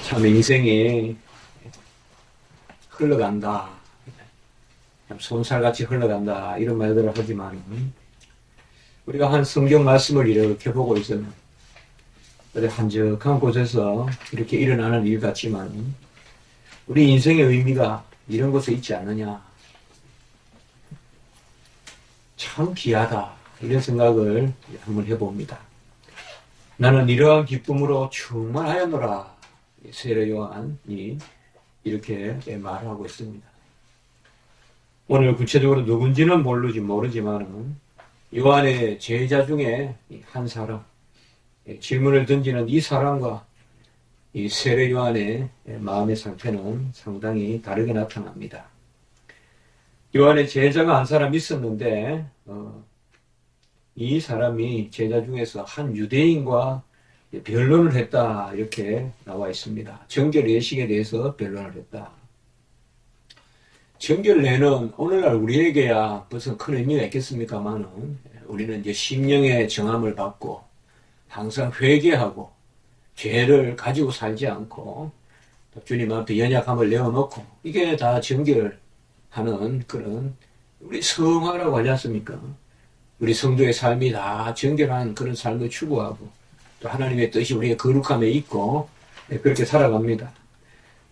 참 인생이 흘러간다. 참 솜살같이 흘러간다. 이런 말들을 하지만 우리가 한 성경 말씀을 이렇게 보고 있으면 어디 한적한 곳에서 이렇게 일어나는 일 같지만 우리 인생의 의미가 이런 곳에 있지 않느냐. 참 귀하다. 이런 생각을 한번 해봅니다. 나는 이러한 기쁨으로 충만하였노라. 세례 요한이 이렇게 말하고 있습니다. 오늘 구체적으로 누군지는 모르지만 요한의 제자 중에 한 사람, 질문을 던지는 이 사람과 이 세례 요한의 마음의 상태는 상당히 다르게 나타납니다. 요한의 제자가 한 사람 있었는데 이 사람이 제자 중에서 한 유대인과 변론을 했다 이렇게 나와 있습니다. 정결 예식에 대해서 변론을 했다. 정결례는 오늘날 우리에게야 무슨 큰 의미가 있겠습니까만은 우리는 이제 심령의 정함을 받고 항상 회개하고 죄를 가지고 살지 않고 주님 앞에 연약함을 내어놓고 이게 다 정결하는 그런 우리 성화라고 하지 않습니까? 우리 성도의 삶이 다 정결한 그런 삶을 추구하고 또 하나님의 뜻이 우리의 거룩함에 있고 그렇게 살아갑니다.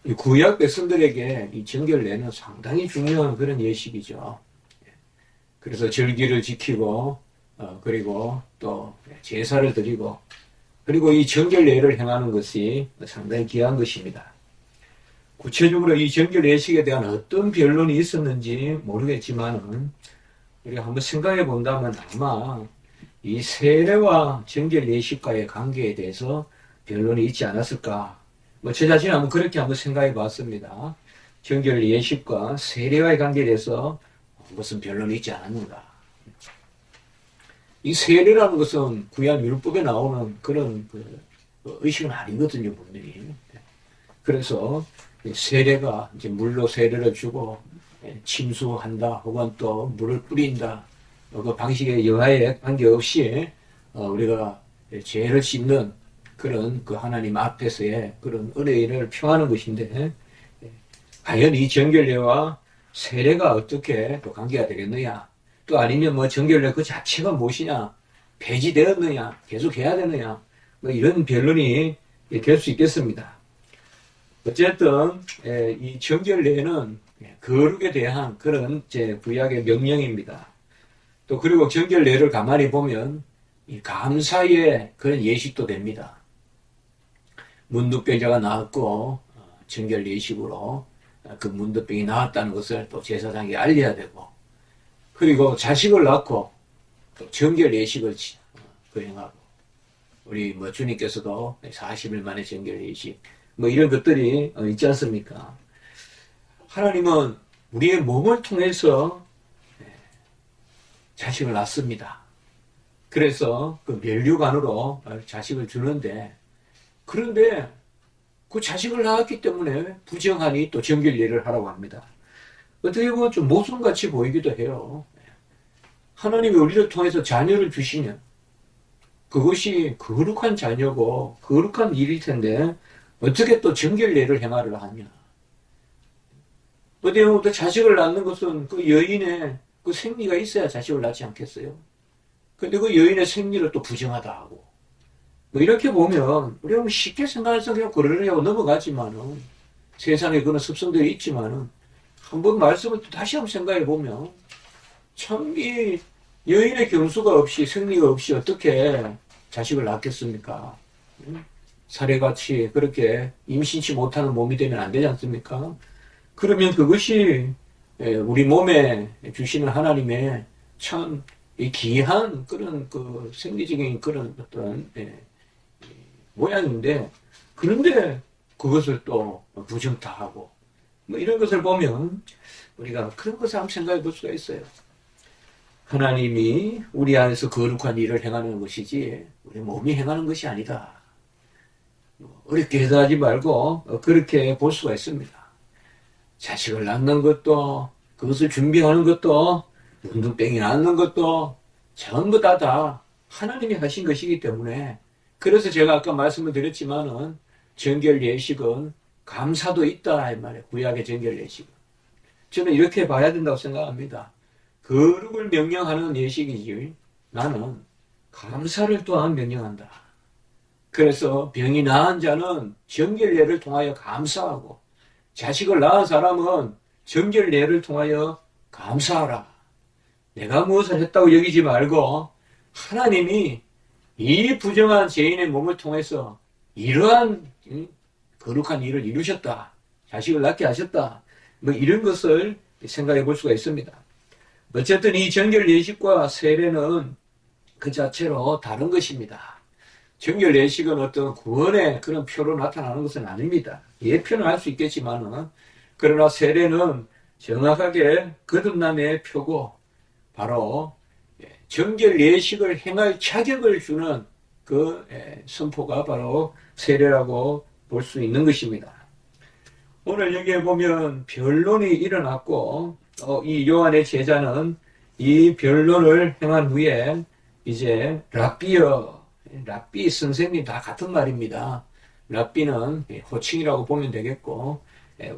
이 구약 백성들에게 이 정결례는 상당히 중요한 그런 예식이죠. 그래서 절기를 지키고 그리고 또 제사를 드리고 그리고 이 정결례를 행하는 것이 상당히 귀한 것입니다. 구체적으로 이 정결 예식에 대한 어떤 변론이 있었는지 모르겠지만은 우리가 한번 생각해 본다면 아마 이 세례와 정결 예식과의 관계에 대해서 변론이 있지 않았을까. 제 자신은 한번 그렇게 한번 생각해 봤습니다. 정결 예식과 세례와의 관계에 대해서 무슨 변론이 있지 않았는가. 이 세례라는 것은 구약 율법에 나오는 그런 의식은 아니거든요, 분명히. 그래서 세례가 이제 물로 세례를 주고 침수한다, 혹은 또 물을 뿌린다, 그 방식에 여하에 관계없이 우리가 죄를 씻는 그런 그 하나님 앞에서의 그런 은혜를 표하는 것인데, 과연 이 정결례와 세례가 어떻게 또 관계가 되겠느냐? 또 아니면 뭐 정결례 그 자체가 무엇이냐? 폐지되었느냐? 계속 해야 되느냐? 뭐 이런 변론이 될 수 있겠습니다. 어쨌든 이 정결례는 거룩에 대한 그런 구약의 명령입니다. 또 그리고 정결례를 가만히 보면 이 감사의 그런 예식도 됩니다. 문둥병자가 나왔고 정결 예식으로 그 문둥병이 나왔다는 것을 또 제사장에게 알려야 되고, 그리고 자식을 낳고 또 정결 예식을 거행하고, 우리 주님께서도 40일 만에 정결 예식 이런 것들이 있지 않습니까? 하나님은 우리의 몸을 통해서 자식을 낳습니다. 그래서 그 면류관으로 자식을 주는데, 그런데 그 자식을 낳았기 때문에 부정하니 또 정결례를 하라고 합니다. 어떻게 보면 좀 모순같이 보이기도 해요. 하나님이 우리를 통해서 자녀를 주시면 그것이 거룩한 자녀고 거룩한 일일 텐데 어떻게 또 정결례를 행하려 하냐. 어떻게 보면 또 자식을 낳는 것은 그 여인의 그 생리가 있어야 자식을 낳지 않겠어요? 근데 그 여인의 생리를 또 부정하다 하고, 이렇게 보면 우리가 쉽게 생각해서 그냥 그러려고 넘어가지만은 세상에 그런 습성들이 있지만은 한번 말씀을 또 다시 한번 생각해 보면 참 이 여인의 경수가 없이 생리가 없이 어떻게 자식을 낳겠습니까? 사례같이 그렇게 임신치 못하는 몸이 되면 안 되지 않습니까? 그러면 그것이 우리 몸에 주시는 하나님의 참 귀한 그런 그 생리적인 그런 어떤 모양인데, 그런데 그것을 또 부정타하고 이런 것을 보면 우리가 그런 것을 한번 생각해 볼 수가 있어요. 하나님이 우리 안에서 거룩한 일을 행하는 것이지 우리 몸이 행하는 것이 아니다. 어렵게 해석하지 말고 그렇게 볼 수가 있습니다. 자식을 낳는 것도, 그것을 준비하는 것도, 문둥병이 낳는 것도 전부 다 하나님이 하신 것이기 때문에, 그래서 제가 아까 말씀을 드렸지만은 정결 예식은 감사도 있다 이 말이에요. 구약의 정결 예식은. 저는 이렇게 봐야 된다고 생각합니다. 거룩을 명령하는 예식이지 나는 감사를 또한 명령한다. 그래서 병이 나은 자는 정결례를 통하여 감사하고 자식을 낳은 사람은 정결례를 통하여 감사하라. 내가 무엇을 했다고 여기지 말고 하나님이 이 부정한 죄인의 몸을 통해서 이러한 거룩한 일을 이루셨다. 자식을 낳게 하셨다. 뭐 이런 것을 생각해 볼 수가 있습니다. 어쨌든 이 정결 예식과 세례는 그 자체로 다른 것입니다. 정결 예식은 어떤 구원의 그런 표로 나타나는 것은 아닙니다. 예표는 할 수 있겠지만은 그러나 세례는 정확하게 거듭남의 표고 바로 정결 예식을 행할 자격을 주는 그 선포가 바로 세례라고 볼 수 있는 것입니다. 오늘 여기에 보면 변론이 일어났고 이 요한의 제자는 이 변론을 행한 후에 이제 랍비 선생님 다 같은 말입니다. 랍비는 호칭이라고 보면 되겠고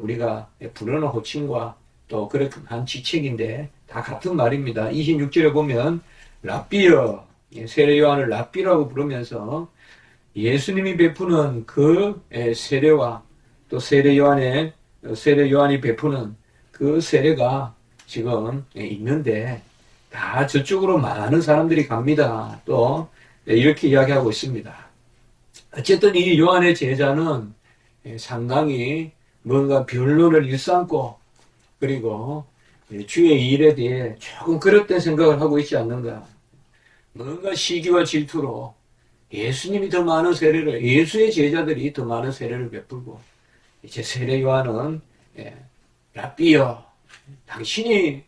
우리가 부르는 호칭과 또 그렇게 한 직책인데 다 같은 말입니다. 26절에 보면 랍비여, 세례 요한을 랍비라고 부르면서 예수님이 베푸는 그 세례와 또 세례 요한이 베푸는 그 세례가 지금 있는데 다 저쪽으로 많은 사람들이 갑니다. 또 이렇게 이야기하고 있습니다. 어쨌든 이 요한의 제자는 상당히 뭔가 변론을 일삼고 그리고 주의 일에 대해 조금 그릇된 생각을 하고 있지 않는가. 뭔가 시기와 질투로 예수님이 더 많은 세례를, 예수의 제자들이 더 많은 세례를 베풀고 이제 세례 요한은 랍비여, 당신이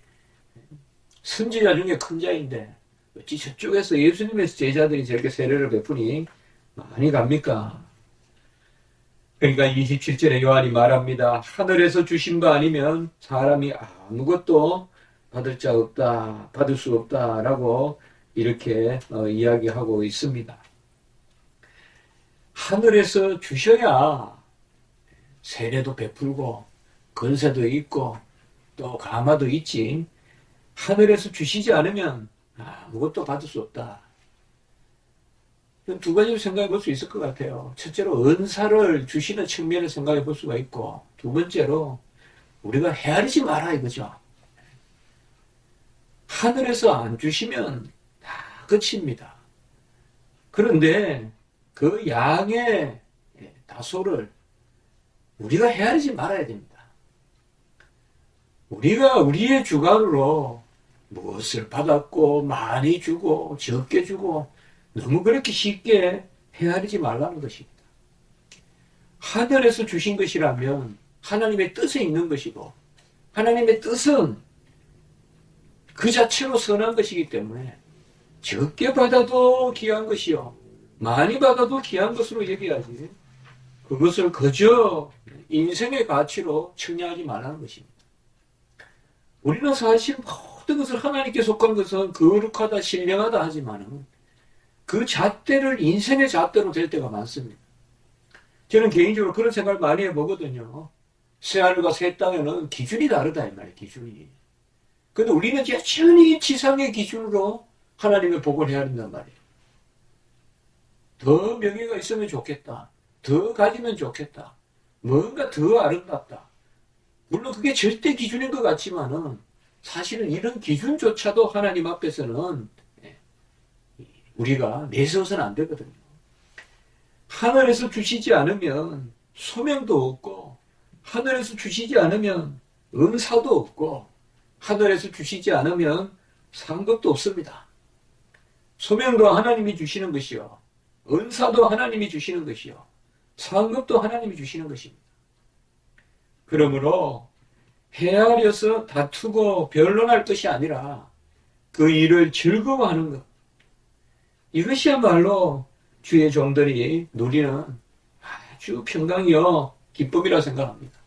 선지자 중에 큰 자인데 어찌 저쪽에서 예수님의 제자들이 저렇게 세례를 베푸니 많이 갑니까? 그러니까 27절에 요한이 말합니다. 하늘에서 주신 바 아니면 사람이 아무것도 받을 자 없다, 받을 수 없다라고 이렇게 이야기하고 있습니다. 하늘에서 주셔야 세례도 베풀고 권세도 있고 또 감화도 있지. 하늘에서 주시지 않으면 아무것도 받을 수 없다. 두 가지로 생각해 볼 수 있을 것 같아요. 첫째로 은사를 주시는 측면을 생각해 볼 수가 있고 두 번째로 우리가 헤아리지 마라 이거죠. 하늘에서 안 주시면 다 끝입니다. 그런데 그 양의 다소를 우리가 헤아리지 말아야 됩니다. 우리가 우리의 주관으로 무엇을 받았고 많이 주고 적게 주고 너무 그렇게 쉽게 헤아리지 말라는 것입니다. 하늘에서 주신 것이라면 하나님의 뜻에 있는 것이고 하나님의 뜻은 그 자체로 선한 것이기 때문에 적게 받아도 귀한 것이요 많이 받아도 귀한 것으로 여겨야지 그것을 그저 인생의 가치로 측량하지 말라는 것입니다. 우리는 사실 모든 것을 하나님께 속한 것은 거룩하다 신령하다 하지만은 그 잣대를 인생의 잣대로 될 때가 많습니다. 저는 개인적으로 그런 생각을 많이 해보거든요. 새하늘과 새 땅에는 기준이 다르다 이 말이에요. 기준이. 근데 우리는 여전히 지상의 기준으로 하나님을 복을 해야 된단 말이에요. 더 명예가 있으면 좋겠다. 더 가지면 좋겠다. 뭔가 더 아름답다. 물론 그게 절대 기준인 것 같지만은 사실은 이런 기준조차도 하나님 앞에서는 우리가 내세워서는 안 되거든요. 하늘에서 주시지 않으면 소명도 없고 하늘에서 주시지 않으면 은사도 없고 하늘에서 주시지 않으면 상급도 없습니다. 소명도 하나님이 주시는 것이요 은사도 하나님이 주시는 것이요 상급도 하나님이 주시는 것입니다. 그러므로 헤아려서 다투고 변론할 것이 아니라 그 일을 즐거워하는 것 이것이야말로 주의 종들이 누리는 아주 평강이요 기쁨이라 생각합니다.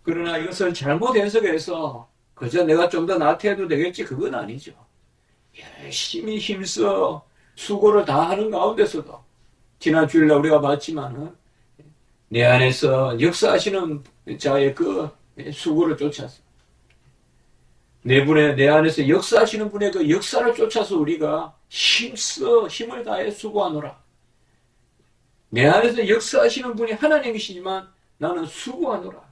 그러나 이것을 잘못 해석해서 그저 내가 좀 더 나태해도 되겠지 그건 아니죠. 열심히 힘써 수고를 다 하는 가운데서도 지난 주일날 우리가 봤지만은 내 안에서 역사하시는 자의 그 수고를 쫓아서 내 안에서 역사하시는 분의 그 역사를 쫓아서 우리가 힘을 다해 수고하노라. 내 안에서 역사하시는 분이 하나님이시지만 나는 수고하노라.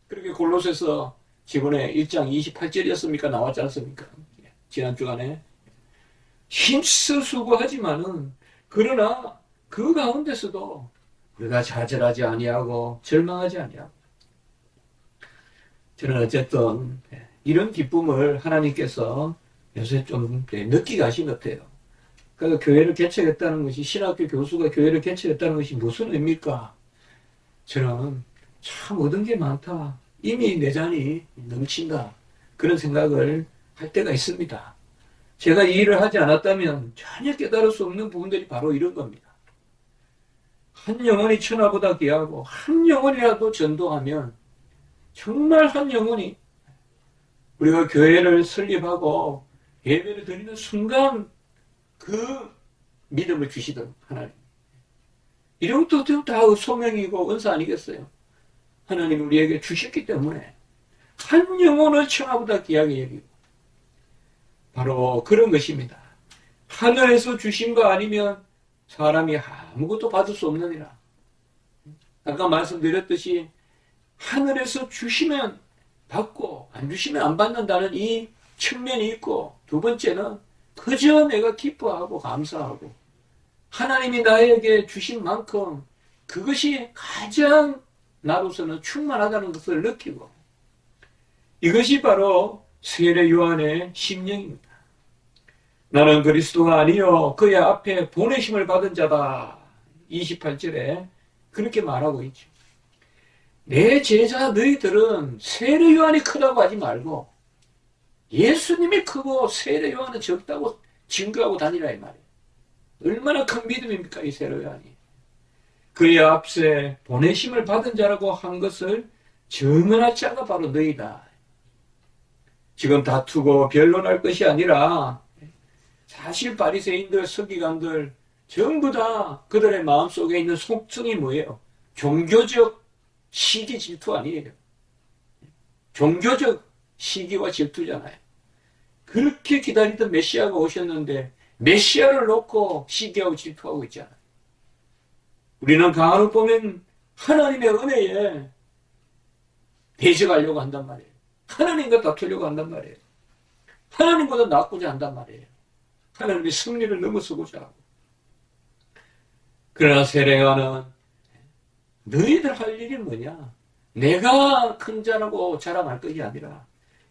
그렇게 골로새서 지번에 1장 28절이었습니까? 나왔지 않습니까? 지난 주간에. 힘써 수고하지만은, 그러나 그 가운데서도 우리가 좌절하지 아니하고 절망하지 아니하고. 저는 어쨌든 이런 기쁨을 하나님께서 요새 좀 느끼게 하신 것 같아요. 그러니까 교회를 개척했다는 것이, 신학교 교수가 교회를 개척했다는 것이 무슨 의미일까? 저는 참 얻은 게 많다. 이미 내 잔이 넘친다. 그런 생각을 할 때가 있습니다. 제가 이 일을 하지 않았다면 전혀 깨달을 수 없는 부분들이 바로 이런 겁니다. 한 영혼이 천하보다 귀하고 한 영혼이라도 전도하면 정말 한 영혼이 우리가 교회를 설립하고 예배를 드리는 순간 그 믿음을 주시던 하나님. 이런 것도 다 소명이고 은사 아니겠어요? 하나님 우리에게 주셨기 때문에 한 영혼을 천하보다 귀하게 여기고 바로 그런 것입니다. 하늘에서 주신 거 아니면 사람이 아무것도 받을 수 없느니라. 아까 말씀드렸듯이 하늘에서 주시면 받고 안 주시면 안 받는다는 이 측면이 있고, 두 번째는 그저 내가 기뻐하고 감사하고 하나님이 나에게 주신 만큼 그것이 가장 나로서는 충만하다는 것을 느끼고, 이것이 바로 세례 요한의 심령입니다. 나는 그리스도가 아니요 그의 앞에 보내심을 받은 자다. 28절에 그렇게 말하고 있죠. 내 제자 너희들은 세례 요한이 크다고 하지 말고 예수님이 크고 세례 요한은 적다고 증거하고 다니라 이 말이에요. 얼마나 큰 믿음입니까 이 세례 요한이. 그의 앞에 보내심을 받은 자라고 한 것을 증언할 자가 바로 너희다. 지금 다투고 변론할 것이 아니라 사실 바리새인들, 서기관들 전부 다 그들의 마음속에 있는 속성이 뭐예요? 종교적 시기 질투 아니에요. 종교적 시기와 질투잖아요. 그렇게 기다리던 메시아가 오셨는데 메시아를 놓고 시기하고 질투하고 있잖아요. 우리는 간혹 보면 하나님의 은혜에 대적하려고 한단 말이에요. 하나님과 다투려고 한단 말이에요. 하나님보다 낫고자 한단 말이에요. 하나님의 승리를 넘어서고자 하고. 그러나 세례요한은 너희들 할 일이 뭐냐? 내가 큰 자라고 자랑할 것이 아니라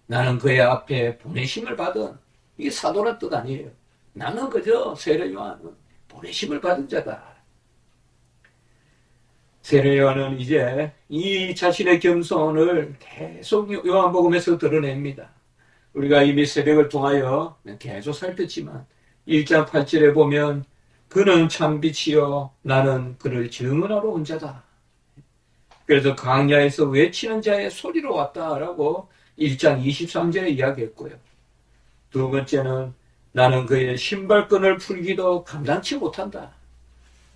나는 그의 앞에 보내심을 받은, 이게 사도란 뜻 아니에요. 나는 그저 세례요한은 보내심을 받은 자다. 세례요한은 이제 이 자신의 겸손을 계속 요한복음에서 드러냅니다. 우리가 이미 새벽을 통하여 계속 살폈지만 1장 8절에 보면 그는 참빛이요 나는 그를 증언하러 온 자다. 그래서 광야에서 외치는 자의 소리로 왔다라고 1장 23절에 이야기했고요. 두 번째는 나는 그의 신발끈을 풀기도 감당치 못한다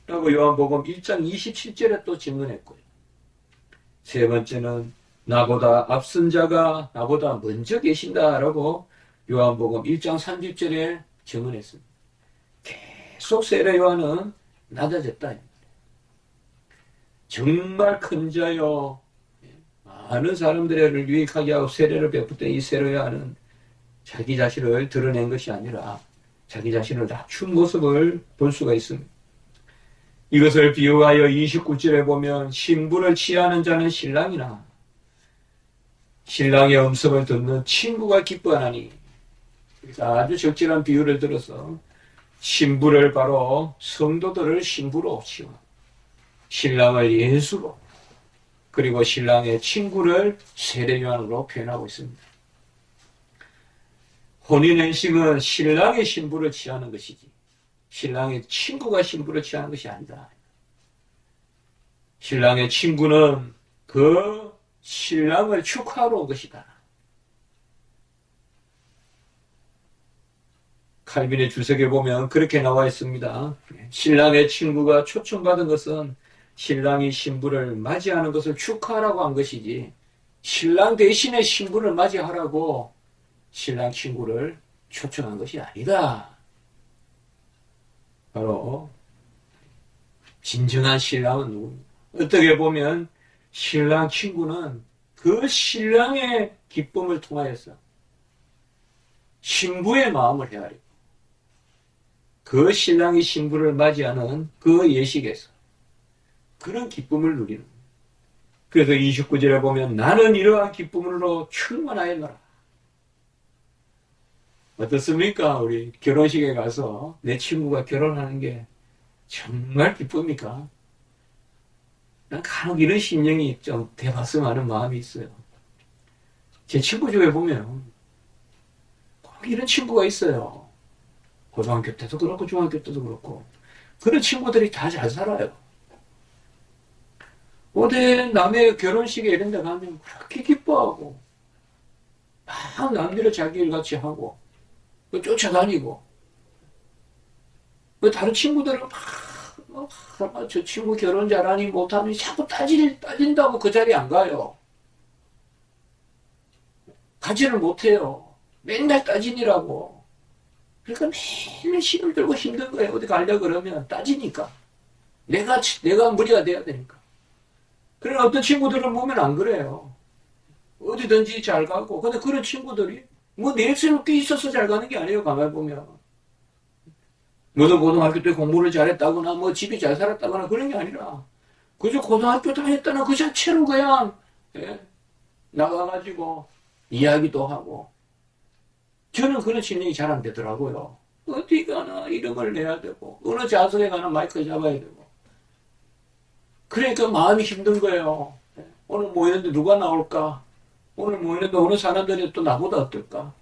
라고 요한복음 1장 27절에 또 증언했고요. 세 번째는 나보다 앞선 자가 나보다 먼저 계신다라고 요한복음 1장 30절에 증언했습니다. 계속 세례 요한은 낮아졌다. 정말 큰 자요, 많은 사람들을 유익하게 하고 세례를 베풀던 이 세례 요한은 자기 자신을 드러낸 것이 아니라 자기 자신을 낮춘 모습을 볼 수가 있습니다. 이것을 비유하여 29절에 보면 신부를 취하는 자는 신랑이나 신랑의 음성을 듣는 친구가 기뻐하나니, 아주 적절한 비유를 들어서 신부를 바로 성도들을 신부로 치고 신랑을 예수로, 그리고 신랑의 친구를 세례요한으로 표현하고 있습니다. 혼인행식은 신랑의 신부를 취하는 것이지 신랑의 친구가 신부를 취하는 것이 아니다. 신랑의 친구는 그 신랑을 축하하러 온 것이다. 칼빈의 주석에 보면 그렇게 나와 있습니다. 신랑의 친구가 초청받은 것은 신랑이 신부를 맞이하는 것을 축하하라고 한 것이지 신랑 대신에 신부를 맞이하라고 신랑 친구를 초청한 것이 아니다. 바로 진정한 신랑은 누구입니까? 어떻게 보면 신랑 친구는 그 신랑의 기쁨을 통하여서 신부의 마음을 헤아리고 그 신랑이 신부를 맞이하는 그 예식에서 그런 기쁨을 누리는 거예요. 그래서 29절에 보면 나는 이러한 기쁨으로 충만하였노라. 어떻습니까? 우리 결혼식에 가서 내 친구가 결혼하는 게 정말 기쁩니까? 난 간혹 이런 심령이 좀 돼봤으면 하는 마음이 있어요. 제 친구 중에 보면 꼭 이런 친구가 있어요. 고등학교 때도 그렇고 중학교 때도 그렇고 그런 친구들이 다 잘 살아요. 어디 남의 결혼식에 이런 데 가면 그렇게 기뻐하고 막 남들을 자기 일같이 하고 쫓아다니고 다른 친구들은 저 친구 결혼 잘하니 못하니 자꾸 따진다고 그 자리에 안 가요. 가지를 못해요. 맨날 따지니라고. 그러니까 매일 시름 들고 힘든 거예요. 어디 가려고 그러면 따지니까. 내가 무리가 돼야 되니까. 그러나 어떤 친구들은 보면 안 그래요. 어디든지 잘 가고. 근데 그런 친구들이 뭐 내세울 게 있어서 잘 가는 게 아니에요. 가만히 보면. 너도 고등학교 때 공부를 잘했다거나 뭐 집이 잘 살았다거나 그런 게 아니라 그저 고등학교 다녔다는 그 자체로 그냥 나가가지고 이야기도 하고 저는 그런 심령이 잘 안 되더라고요. 어디 가나 이름을 내야 되고 어느 좌석에 가나 마이크 잡아야 되고 그러니까 마음이 힘든 거예요. 오늘 모이는데 누가 나올까? 오늘 모이는데 어느 사람들이 또 나보다 어떨까?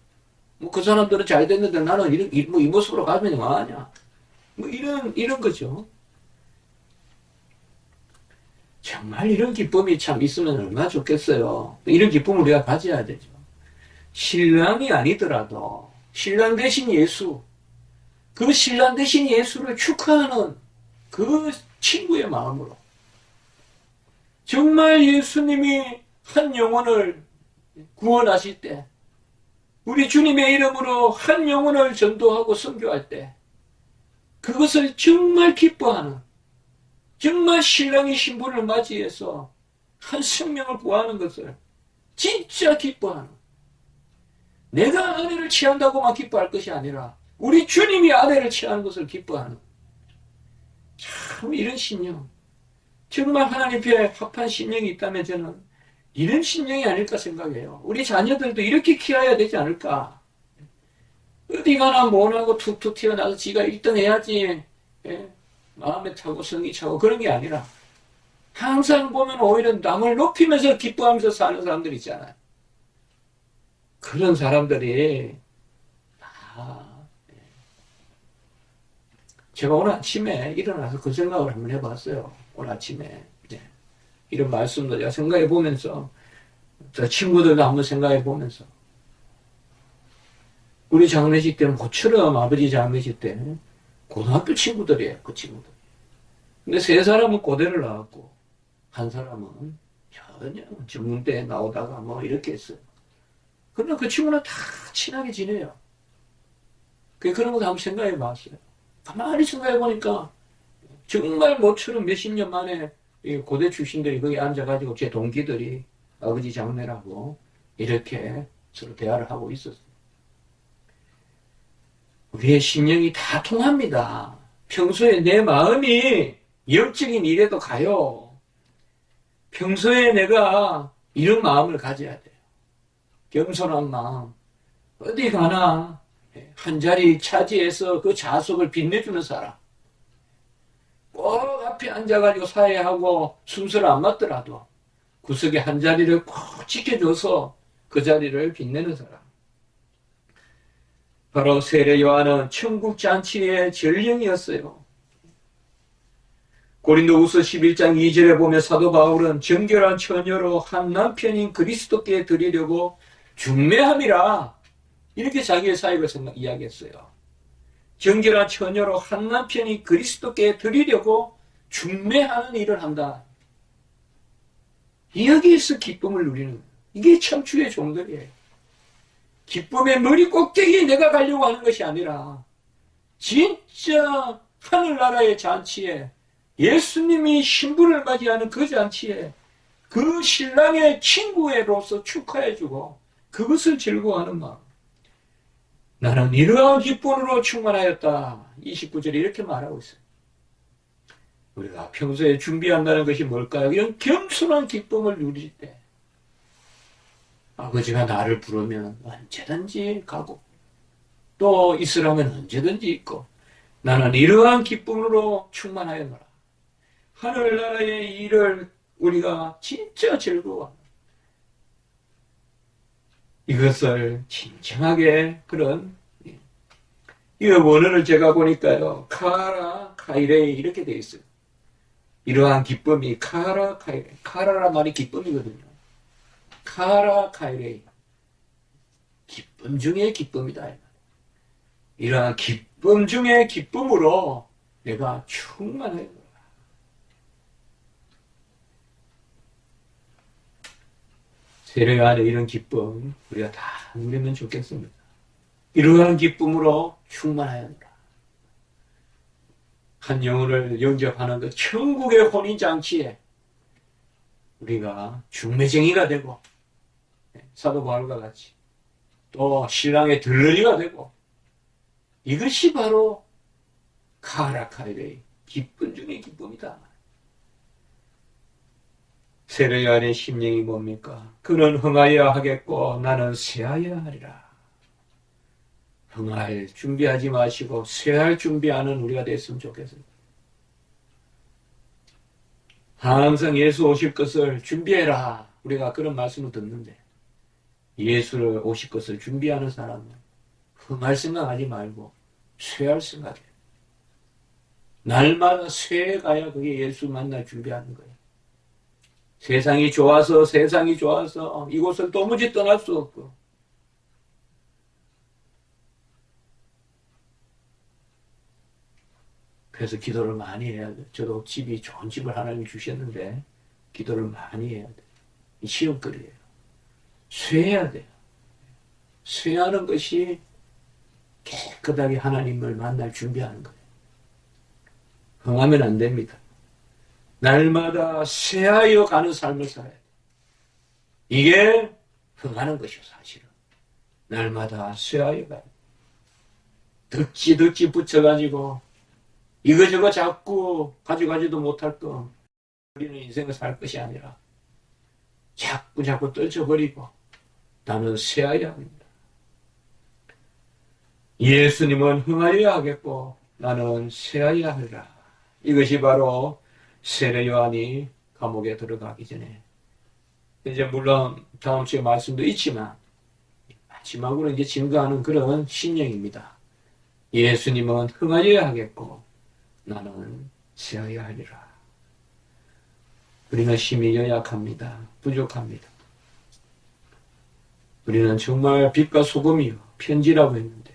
뭐 그 사람들은 잘 됐는데 나는 이 모습으로 가면 뭐하냐? 뭐 이런 거죠. 정말 이런 기쁨이 참 있으면 얼마나 좋겠어요. 이런 기쁨을 우리가 가져야 되죠. 신랑이 아니더라도 신랑 대신 예수, 그 신랑 대신 예수를 축하하는 그 친구의 마음으로 정말 예수님이 한 영혼을 구원하실 때 우리 주님의 이름으로 한 영혼을 전도하고 선교할 때 그것을 정말 기뻐하는 정말 신랑이 신부를 맞이해서 한 생명을 구하는 것을 진짜 기뻐하는 내가 아내를 취한다고만 기뻐할 것이 아니라 우리 주님이 아내를 취하는 것을 기뻐하는 참 이런 심령 정말 하나님 앞에 합한 심령이 있다면 저는 이런 심령이 아닐까 생각해요. 우리 자녀들도 이렇게 키워야 되지 않을까. 어디 가나 못하고 툭툭 튀어나와서 지가 1등 해야지 마음에 차고 성이 차고 그런 게 아니라 항상 보면 오히려 남을 높이면서 기뻐하면서 사는 사람들 있잖아요. 그런 사람들이 제가 오늘 아침에 일어나서 그 생각을 한번 해봤어요. 오늘 아침에 이런 말씀도 제가 생각해 보면서 저 친구들도 한번 생각해 보면서 우리 장례식 때는 모처럼 아버지 장례식 때는 고등학교 친구들이에요. 그 친구들. 근데 세 사람은 고대를 나왔고 한 사람은 전혀 전문대에 나오다가 뭐 이렇게 했어요. 그러나 그 친구는 다 친하게 지내요. 그런 것도 한번 생각해 봤어요. 가만히 생각해 보니까 정말 모처럼 몇십 년 만에 고대 출신들이 거기 앉아가지고 제 동기들이 아버지 장례라고 이렇게 서로 대화를 하고 있었어요. 우리의 심령이 다 통합니다. 평소에 내 마음이 영적인 일에도 가요. 평소에 내가 이런 마음을 가져야 돼요. 겸손한 마음. 어디 가나 한 자리 차지해서 그 좌석을 빛내주는 사람. 꼭 앞에 앉아가지고 사회하고 순서를 안 맞더라도 구석에 한 자리를 꼭 지켜줘서 그 자리를 빛내는 사람. 바로 세례 요한은 천국 잔치의 전령이었어요. 고린도후서 11장 2절에 보면 사도 바울은 정결한 처녀로 한 남편인 그리스도께 드리려고 중매함이라 이렇게 자기의 사역을 이야기했어요. 정결한 처녀로 한 남편이 그리스도께 드리려고 중매하는 일을 한다. 여기에서 기쁨을 누리는 거예요. 이게 참주의 종들이에요. 기쁨의 머리 꼭대기에 내가 가려고 하는 것이 아니라 진짜 하늘나라의 잔치에 예수님이 신부를 맞이하는 그 잔치에 그 신랑의 친구로서 축하해주고 그것을 즐거워하는 마음. 나는 이러한 기쁨으로 충만하였다. 29절에 이렇게 말하고 있어요. 우리가 평소에 준비한다는 것이 뭘까요? 이런 겸손한 기쁨을 누릴 때 아버지가 나를 부르면 언제든지 가고 또 있으라면 언제든지 있고 나는 이러한 기쁨으로 충만하였노라. 하늘나라의 일을 우리가 진짜 즐거워하는 이것을 진정하게 그런 이 원어를 제가 보니까요. 카라 카이레이 이렇게 되어 있어요. 이러한 기쁨이 카라 카이레이. 카라란 말이 기쁨이거든요. 카라 카이레이. 기쁨 중에 기쁨이다. 이러한 기쁨 중에 기쁨으로 내가 충만해. 세례 안에 이런 기쁨 우리가 다 누리면 좋겠습니다. 이러한 기쁨으로 충만하였노라. 한 영혼을 영접하는 그 천국의 혼인잔치에 우리가 중매쟁이가 되고 사도 바울과 같이 또 신랑의 들러리가 되고 이것이 바로 카라카이레이 기쁨 중의 기쁨이다. 세례 요한의 심령이 뭡니까? 그는 흥하여야 하겠고 나는 쇠하여야 하리라. 흥할 준비하지 마시고 쇠할 준비하는 우리가 됐으면 좋겠습니다. 항상 예수 오실 것을 준비해라. 우리가 그런 말씀을 듣는데 예수를 오실 것을 준비하는 사람은 흥할 생각하지 말고 쇠할 생각해. 날마다 쇠가야 그게 예수 만날 준비하는 거예요. 세상이 좋아서 이곳을 도무지 떠날 수 없고 그래서 기도를 많이 해야 돼. 저도 좋은 집을 하나님이 주셨는데 기도를 많이 해야 돼. 이 시험거리예요. 쇠해야 돼요. 쇠하는 것이 깨끗하게 하나님을 만날 준비하는 거예요. 흥하면 안 됩니다. 날마다 쇠하여 가는 삶을 살아야 돼. 이게 흥하는 것이요, 사실은. 날마다 쇠하여 가야 돼. 덕지 붙여가지고 이거저거 자꾸 가져가지도 못할 거 우리는 인생을 살 것이 아니라 자꾸 떨쳐버리고 나는 쇠하여야 합니다. 예수님은 흥하여야 하겠고 나는 쇠하여야 하리라. 이것이 바로 세례 요한이 감옥에 들어가기 전에 이제 물론 다음 주에 말씀도 있지만 마지막으로 이제 증거하는 그런 신령입니다. 예수님은 흥하여야 하겠고 나는 쇠하여야 하리라. 우리는 힘이 연약합니다. 부족합니다. 우리는 정말 빛과 소금이요 편지라고 했는데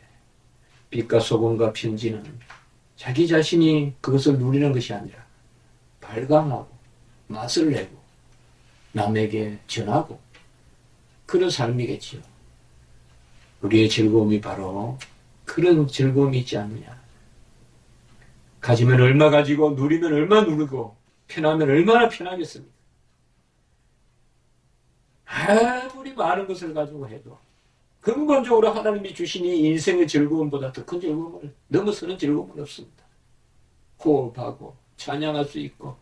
빛과 소금과 편지는 자기 자신이 그것을 누리는 것이 아니라 발광하고 맛을 내고 남에게 전하고 그런 삶이겠지요. 우리의 즐거움이 바로 그런 즐거움이 있지 않느냐. 가지면 얼마 가지고 누리면 얼마 누리고 편하면 얼마나 편하겠습니까? 아무리 많은 것을 가지고 해도 근본적으로 하나님이 주신 이 인생의 즐거움보다 더 큰 즐거움을 넘어서는 즐거움은 없습니다. 호흡하고 찬양할 수 있고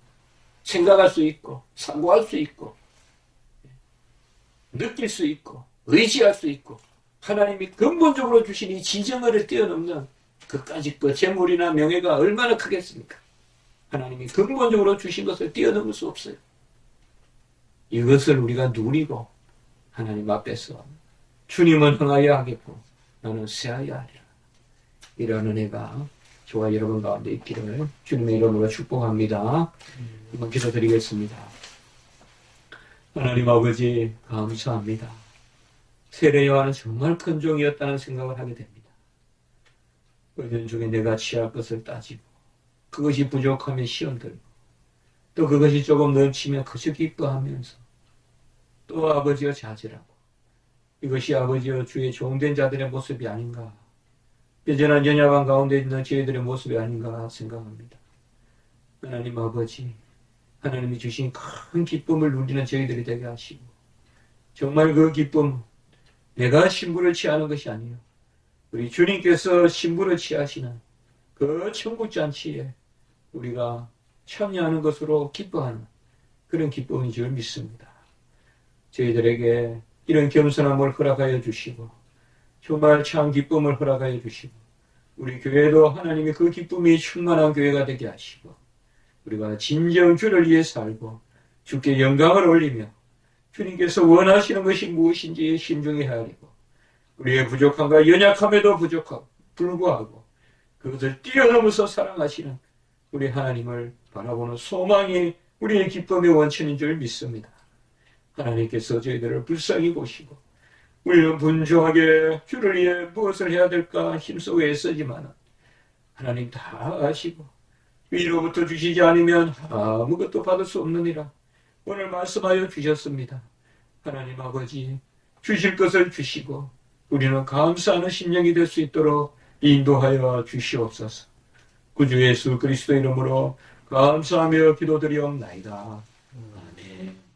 생각할 수 있고 사고할 수 있고 느낄 수 있고 의지할 수 있고 하나님이 근본적으로 주신 이 지정을 뛰어넘는 그까짓 것 재물이나 명예가 얼마나 크겠습니까? 하나님이 근본적으로 주신 것을 뛰어넘을 수 없어요. 이것을 우리가 누리고 하나님 앞에서 주님은 흥하여야 하겠고 나는 쇠하여야 하리라. 이런 은혜가 저와 여러분 가운데 있기를 주님의 이름으로 축복합니다. 한번 기도드리겠습니다. 하나님 아버지 감사합니다. 세례 요한은 정말 큰 종이었다는 생각을 하게 됩니다. 은연 중에 내가 취할 것을 따지고 그것이 부족하면 시험 들고 또 그것이 조금 넘치면 그저 기뻐하면서 또 아버지와 자제라고. 이것이 아버지와 주의 종된 자들의 모습이 아닌가. 여전한 연약한 가운데 있는 저희들의 모습이 아닌가 생각합니다. 하나님 아버지, 하나님이 주신 큰 기쁨을 누리는 저희들이 되게 하시고, 정말 그 기쁨, 내가 신부를 취하는 것이 아니요, 우리 주님께서 신부를 취하시는 그 천국잔치에 우리가 참여하는 것으로 기뻐하는 그런 기쁨인 줄 믿습니다. 저희들에게 이런 겸손함을 허락하여 주시고, 정말 참 기쁨을 허락하여 주시고, 우리 교회도 하나님의 그 기쁨이 충만한 교회가 되게 하시고, 우리가 진정 주를 위해 살고 주께 영광을 올리며 주님께서 원하시는 것이 무엇인지 신중히 헤아리고, 우리의 부족함과 연약함에도 불구하고 그것을 뛰어넘어서 사랑하시는 우리 하나님을 바라보는 소망이 우리의 기쁨의 원천인 줄 믿습니다. 하나님께서 저희들을 불쌍히 보시고, 우리는 분주하게 주를 위해 무엇을 해야 될까 힘쓰고 애쓰지만 하나님 다 아시고, 위로부터 주시지 않으면 아무것도 받을 수 없느니라 오늘 말씀하여 주셨습니다. 하나님 아버지, 주실 것을 주시고 우리는 감사하는 심령이 될 수 있도록 인도하여 주시옵소서. 구주 예수 그리스도 이름으로 감사하며 기도드리옵나이다. 아멘.